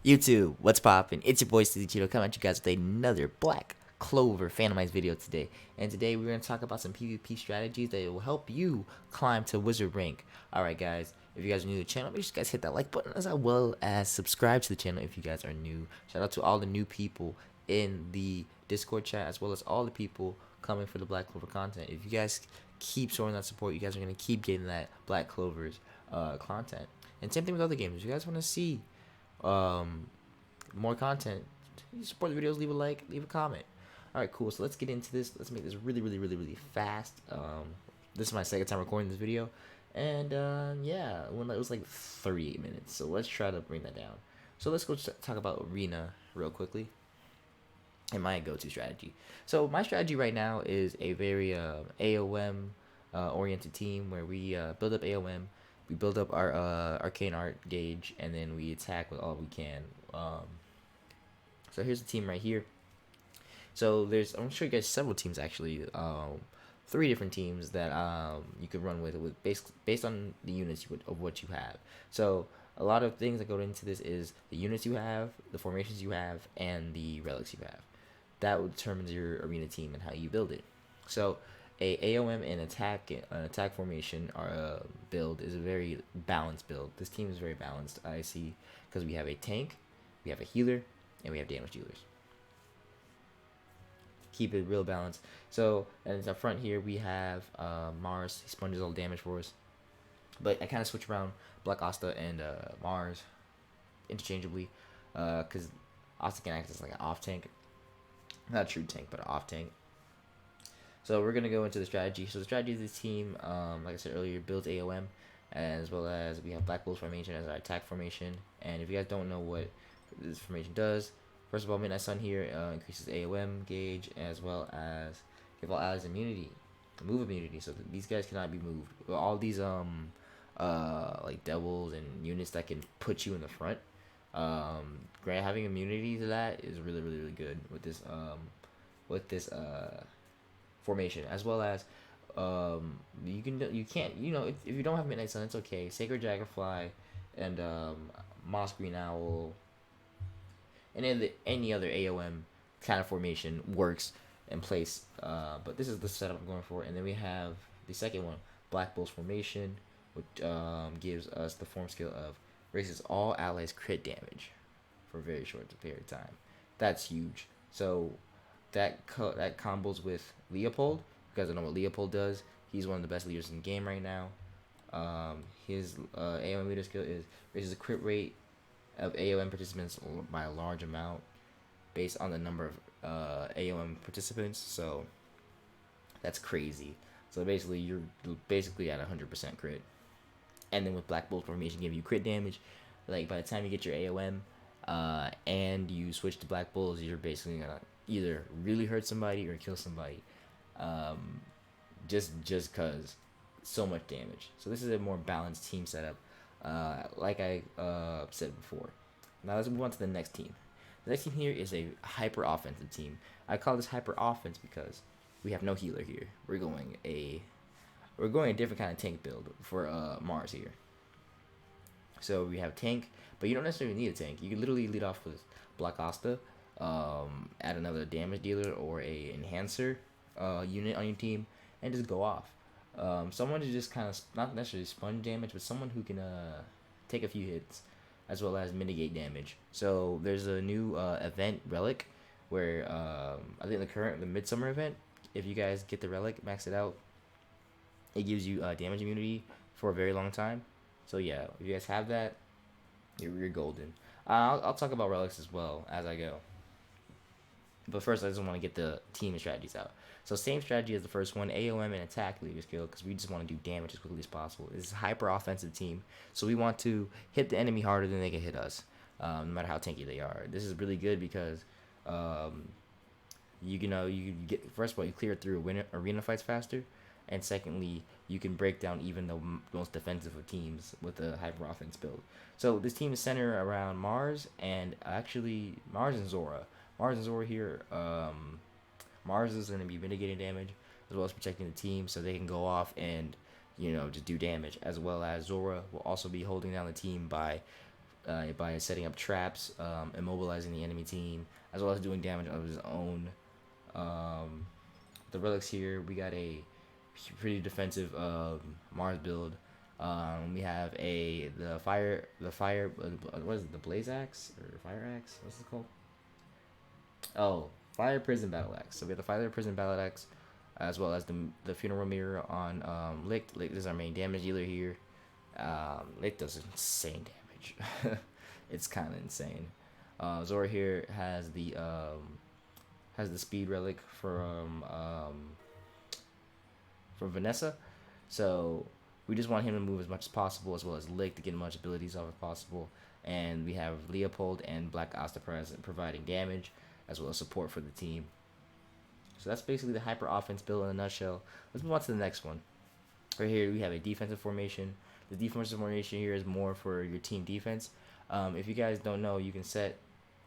YouTube, what's poppin'? It's your boy SleezyCheeto coming at you guys with another Black Clover Phantomized video today. And today we're going to talk about some PvP strategies that will help you climb to Wizard rank. Alright guys, if you guys are new to the channel, make sure you guys hit that like button as well as subscribe to the channel if you guys are new. Shout out to all the new people in the Discord chat as well as all the people coming for the Black Clover content. If you guys keep showing that support, you guys are going to keep getting that Black Clover's content. And same thing with other games. If you guys want to see um, more content, you support the videos, leave a like, leave a comment. All right, cool. So let's get into this. Let's make this really fast. This is my second time recording this video, and yeah, when it was like 38 minutes. So let's try to bring that down. So let's go talk about arena real quickly and my go-to strategy. So my strategy right now is a very AOM oriented team where we build up AOM, we build up our arcane art gauge, and then we attack with all we can. So here's the team right here. So there's, I'm sure you guys several teams actually, 3 different teams that you could run with based on the units of what you have. So a lot of things that go into this is the units you have, the formations you have, and the relics you have. That will determine your arena team and how you build it. So a AOM and an attack formation build is a very balanced build. This team is very balanced, I see, because we have a tank, we have a healer, and we have damage dealers. Keep it real balanced. So, and up front here we have Mars. He sponges all damage for us. But I kind of switch around Black Asta and Mars interchangeably, because Asta can act as like an off tank, not a true tank, but an off tank. So we're gonna go into the strategy. So the strategy of this team, like I said earlier, builds AOM, as well as we have Black Bulls formation as our attack formation. And if you guys don't know what this formation does, first of all, Midnight Sun here increases AOM gauge as well as give all allies immunity, move immunity, so that these guys cannot be moved. All these like devils and units that can put you in the front. Grant having immunity to that is really good with this formation, as well as you can't, if you don't have Midnight Sun, it's okay. Sacred Dragonfly and Moss Green Owl and then any other AOM kind of formation works in place. But this is the setup I'm going for. And then we have the second one, Black Bulls formation, which gives us the form skill of raises all allies crit damage for a very short period of time. That's huge. So that combos with Leopold. You guys don't know what Leopold does. He's one of the best leaders in the game right now. His AOM leader skill is raises the crit rate of AOM participants by a large amount based on the number of AOM participants. So that's crazy. So basically, you're basically at 100% crit. And then with Black Bolt formation, give you crit damage. Like by the time you get your AOM, and you switch to Black Bulls, you're basically gonna either really hurt somebody or kill somebody. Just cause so much damage. So this is a more balanced team setup. Like I said before. Now let's move on to the next team. The next team here is a hyper offensive team. I call this hyper offense because we have no healer here. We're going a different kind of tank build for Mars here. So we have tank, but you don't necessarily need a tank. You can literally lead off with Black Asta, add another damage dealer or a enhancer unit on your team, and just go off. Someone to just kind of not necessarily sponge damage, but someone who can take a few hits as well as mitigate damage. So there's a new event relic where I think the midsummer event, if you guys get the relic, max it out, it gives you damage immunity for a very long time. So yeah, if you guys have that, you're golden. I'll talk about relics as well as I go. But first, I just want to get the team and strategies out. So same strategy as the first one, AOM and attack leader skill, because we just want to do damage as quickly as possible. This is a hyper offensive team, so we want to hit the enemy harder than they can hit us, no matter how tanky they are. This is really good because you get, first of all, you clear through arena fights faster, and secondly, you can break down even the most defensive of teams with a hyper offense build. So this team is centered around Mars and actually Mars and Zora. Mars and Zora here. Mars is going to be mitigating damage as well as protecting the team, so they can go off and just do damage. As well as Zora will also be holding down the team by by setting up traps, immobilizing the enemy team, as well as doing damage of his own. Um, the relics here, we got a pretty defensive Mars build. We have what is it, the Blaze Axe or Fire Axe? What's it called? Oh, Fire Prison Battle Axe. So we have the Fire Prison Battle Axe, as well as the Funeral Mirror on Licht. Licht is our main damage dealer here. Licht does insane damage. It's kind of insane. Zora here has the speed relic from Vanessa, so we just want him to move as much as possible, as well as Lick to get as much abilities off as possible. And we have Leopold and Black Asta present, providing damage as well as support for the team. So that's basically the hyper offense build in a nutshell. Let's move on to the next one. Right here we have a defensive formation. The defensive formation here is more for your team defense. If you guys don't know, you can set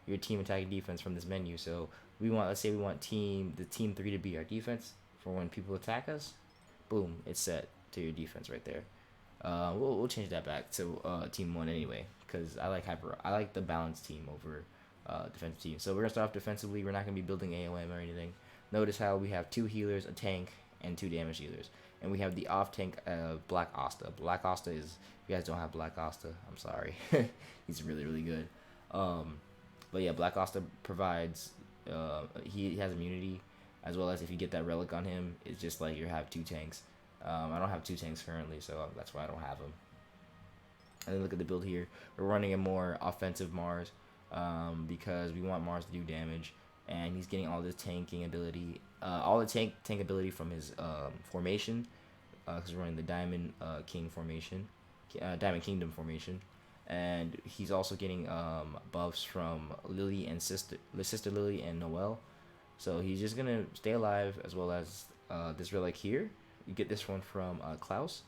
your team attacking defense from this menu. So let's say we want the team 3 to be our defense for when people attack us. Boom, it's set to your defense right there. We'll change that back to team 1 anyway, because I like the balanced team over defensive team. So we're gonna start off defensively. We're not gonna be building AOM or anything. Notice how we have 2 healers, a tank, and 2 damage dealers. And we have the off tank Black Asta. Black Asta is, if you guys don't have Black Asta, I'm sorry. He's really, really good. But yeah, Black Asta provides, he has immunity, as well as if you get that relic on him, it's just like you have 2 tanks. I don't have 2 tanks currently, so that's why I don't have them. And then look at the build here. We're running a more offensive Mars because we want Mars to do damage. And he's getting all this tanking ability, all the tank ability from his formation, because we're running the Diamond King formation, Diamond Kingdom formation, and he's also getting buffs from Lily and sister Lily and Noelle. So he's just gonna stay alive, as well as this relic here. You get this one from Klaus.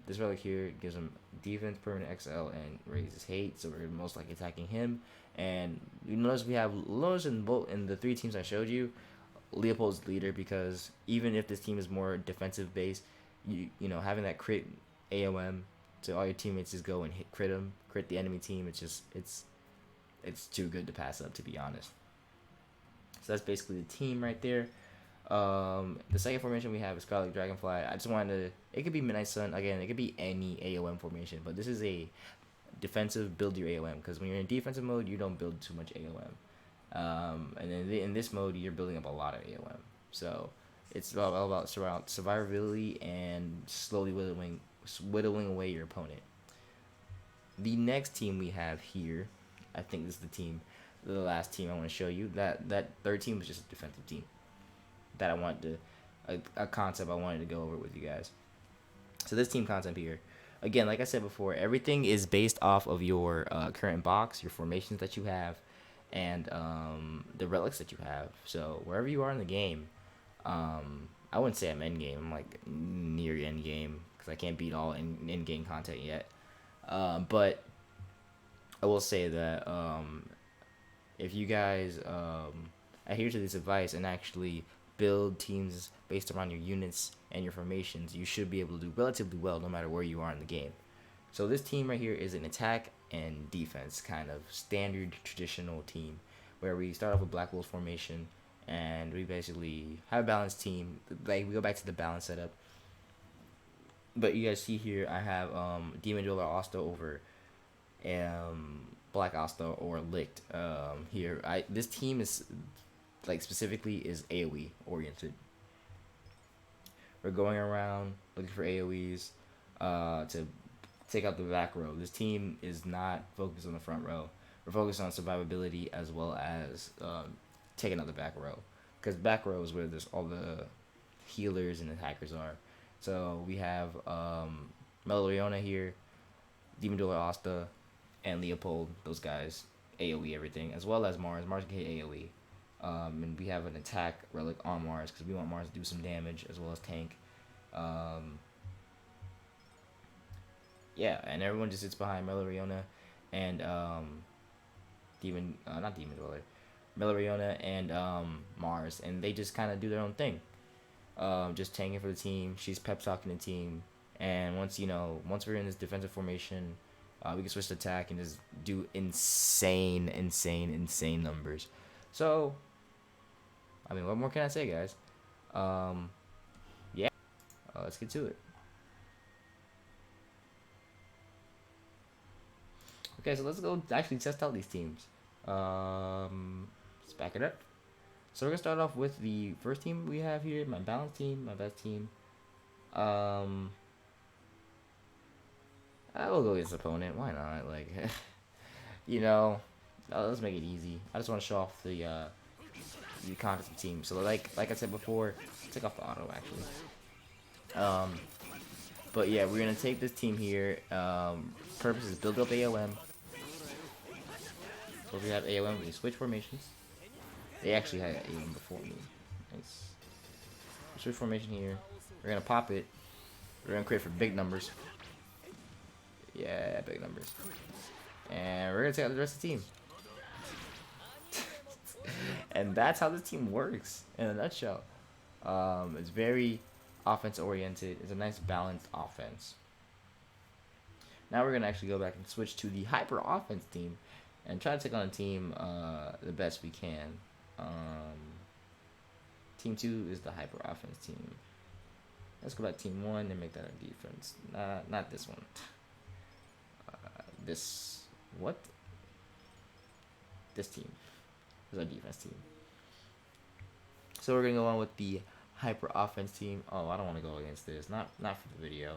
This relic here gives him defense, permanent XL, and raises hate. So we're most likely attacking him. And you notice we have Lowe's in the 3 teams I showed you. Leopold's leader, because even if this team is more defensive based, you know, having that crit AOM to all your teammates, just go and crit the enemy team. It's too good to pass up, to be honest. So that's basically the team right there. The second formation we have is Scarlet Dragonfly. I just wanted to, it could be Midnight Sun, again, it could be any AOM formation, but this is a defensive build your AOM, because when you're in defensive mode, you don't build too much AOM. And then in this mode, you're building up a lot of AOM. So it's all about survivability and slowly whittling away your opponent. The next team we have here, I think this is the last team I want to show you. That third team was just a defensive team that I wanted to, a concept I wanted to go over with you guys. So this team concept here, again, like I said before, everything is based off of your current box, your formations that you have, and the relics that you have. So wherever you are in the game, I wouldn't say I'm end game. I'm like near end game, because I can't beat all in game content yet. But I will say that if you guys adhere to this advice and actually build teams based around your units and your formations, you should be able to do relatively well no matter where you are in the game. So this team right here is an attack and defense kind of standard traditional team, where we start off with Black Wolf formation, and we basically have a balanced team. Like, we go back to the balance setup. But you guys see here, I have Demon Dueler Asta over Black Asta or Licht. Here, this team is, like, specifically is AoE oriented. We're going around looking for AoEs to take out the back row. This team is not focused on the front row. We're focused on survivability as well as taking out the back row, because back row is where there's all the healers and attackers are. So we have Meloriona here, Demon Dueler Asta, and Leopold. Those guys AoE everything, as well as Mars. Mars can hit AoE. And we have an attack relic on Mars, because we want Mars to do some damage as well as tank. Yeah, and everyone just sits behind Meloriona and not Demon Dweller, Meloriona and Mars, and they just kind of do their own thing, just tanking for the team. She's pep talking the team, and once we're in this defensive formation, We can switch to attack and just do insane numbers. So, I mean, what more can I say, guys? Yeah, let's get to it. Okay, so let's go actually test out these teams. Let's back it up. So we're gonna start off with the first team we have here, my balanced team, my best team. I will go against opponent. Why not? Like, you know, let's make it easy. I just want to show off the contest team. So like I said before, take off the auto actually. But yeah, we're gonna take this team here. Purpose is build up AOM. So if we have AOM, we switch formations. They actually had AOM before me. Nice. Switch formation here. We're gonna pop it. We're gonna create for big numbers. Yeah, big numbers. And we're gonna take out the rest of the team. And that's how this team works in a nutshell. It's very offense oriented. It's a nice balanced offense. Now we're gonna actually go back and switch to the hyper offense team and try to take on a team the best we can. Team 2 is the hyper offense team. Let's go back to team 1 and make that our defense. Not this one. This team is our defense team. So we're gonna go on with the hyper offense team. Oh, I don't want to go against this. Not for the video.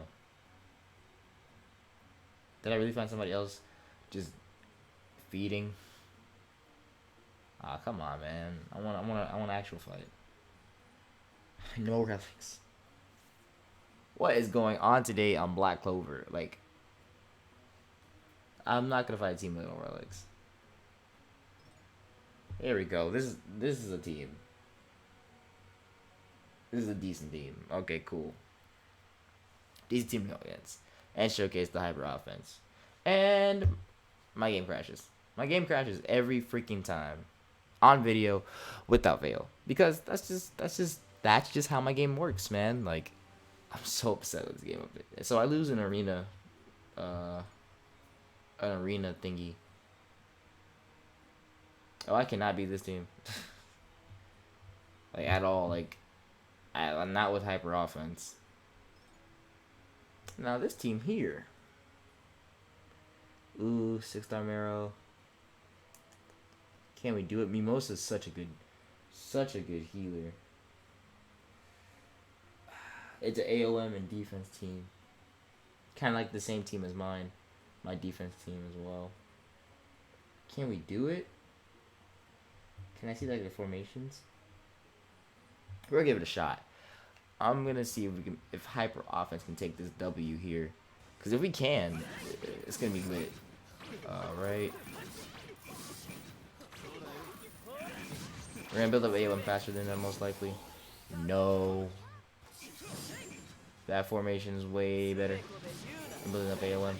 Did I really find somebody else just feeding? Ah, come on, man. I want an actual fight. No relics. What is going on today on Black Clover? Like, I'm not gonna fight a team with no relics. Here we go. This is a team. This is a decent team. Okay, cool. Decent team to go against. And showcase the hyper offense. And my game crashes. My game crashes every freaking time. On video, without fail. Because that's just how my game works, man. Like, I'm so upset with this game. So I lose an arena thingy. Oh, I cannot beat this team. Like, at all. Like, I'm not with hyper offense. Now, this team here. Ooh, 6-star Marrow. Can we do it? Mimosa's such a good healer. It's an AOM and defense team. Kind of like the same team as mine. My defense team as well. Can we do it? Can I see like the formations? We're gonna give it a shot. I'm gonna see if hyper offense can take this W here. Cause if we can, it's gonna be lit. Alright. We're gonna build up AOM faster than them most likely. No. That formation is way better than building up AOM.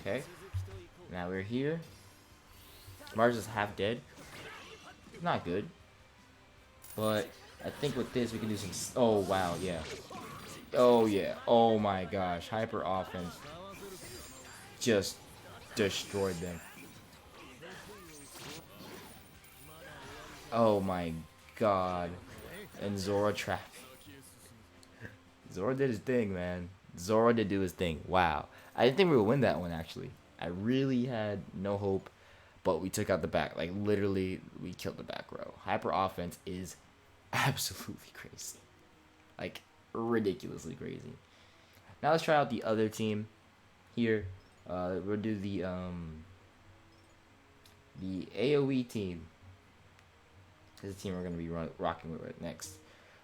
Okay. Now we're here. Mars is half dead. Not good. But I think with this we can do some... Oh, wow, yeah. Oh, yeah. Oh, my gosh. Hyper offense just destroyed them. Oh, my God. And Zora trap. Zora did his thing, man. Zora did do his thing. Wow. I didn't think we would win that one, actually. I really had no hope. But we took out the back. Like, literally, we killed the back row. Hyper offense is absolutely crazy. Like, ridiculously crazy. Now let's try out the other team here. We'll do the AoE team. This is the team we're going to be rocking with right next.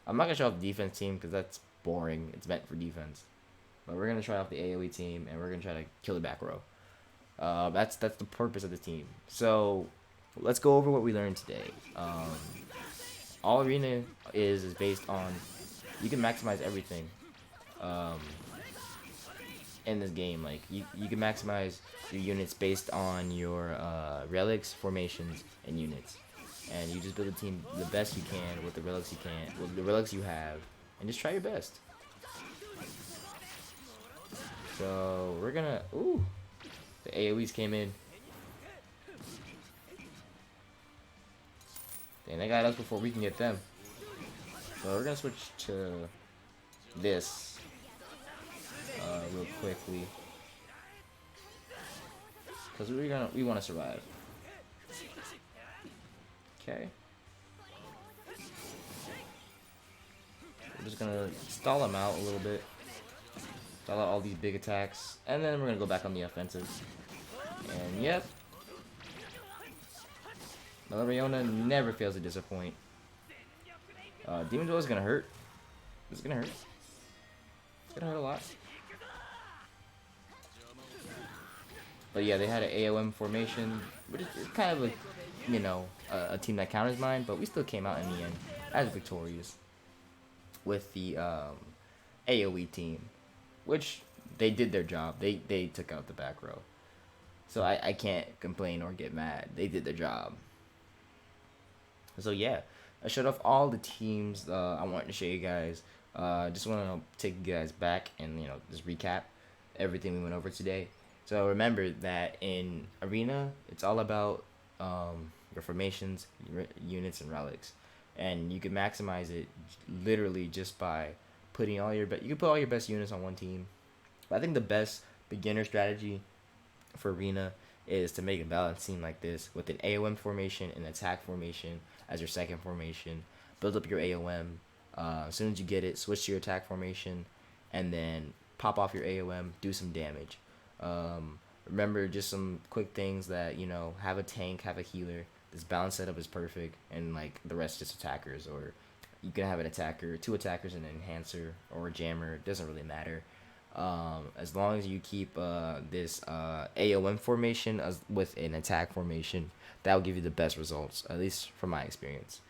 I'm not going to show off the defense team because that's boring. It's meant for defense. But we're going to try out the AoE team, and we're going to try to kill the back row. That's the purpose of the team. So let's go over what we learned today. All arena is based on, you can maximize everything in this game. Like you can maximize your units based on your relics, formations, and units. And you just build a team the best you can with the relics you have, and just try your best. So we're gonna, ooh, the AoEs came in. Dang, they got us before we can get them. So we're gonna switch to this real quickly, because we want to survive. Okay. We're just gonna stall them out a little bit. Stall out all these big attacks, and then we're gonna go back on the offensive. And yep, Malariona never fails to disappoint. Demon's Will is gonna hurt. It's gonna hurt. It's gonna hurt a lot. But yeah, they had an AOM formation, which is kind of a, you know, a team that counters mine, but we still came out in the end as victorious with the AOE team, which they did their job. They took out the back row. So I can't complain or get mad. They did their job. So yeah, I showed off all the teams I wanted to show you guys. Just want to take you guys back and, you know, just recap everything we went over today. So remember that in Arena, it's all about your formations, units, and relics, and you can maximize it literally just by putting all your you can put all your best units on one team. But I think the best beginner strategy for Arena is to make a balanced team like this with an AOM formation and attack formation as your second formation. Build up your AOM. As soon as you get it, switch to your attack formation, and then pop off your AOM, do some damage. Remember just some quick things that, you know, have a tank, have a healer. This balance setup is perfect, and like the rest just attackers, or you can have an attacker, two attackers, and an enhancer or a jammer. It doesn't really matter. As long as you keep this AOM formation with an attack formation, that will give you the best results, at least from my experience.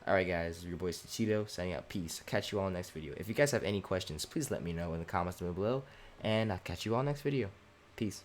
Alright guys, your boy SleezyCheeto signing out. Peace. I'll catch you all next video. If you guys have any questions, please let me know in the comments down below, and I'll catch you all next video. Peace.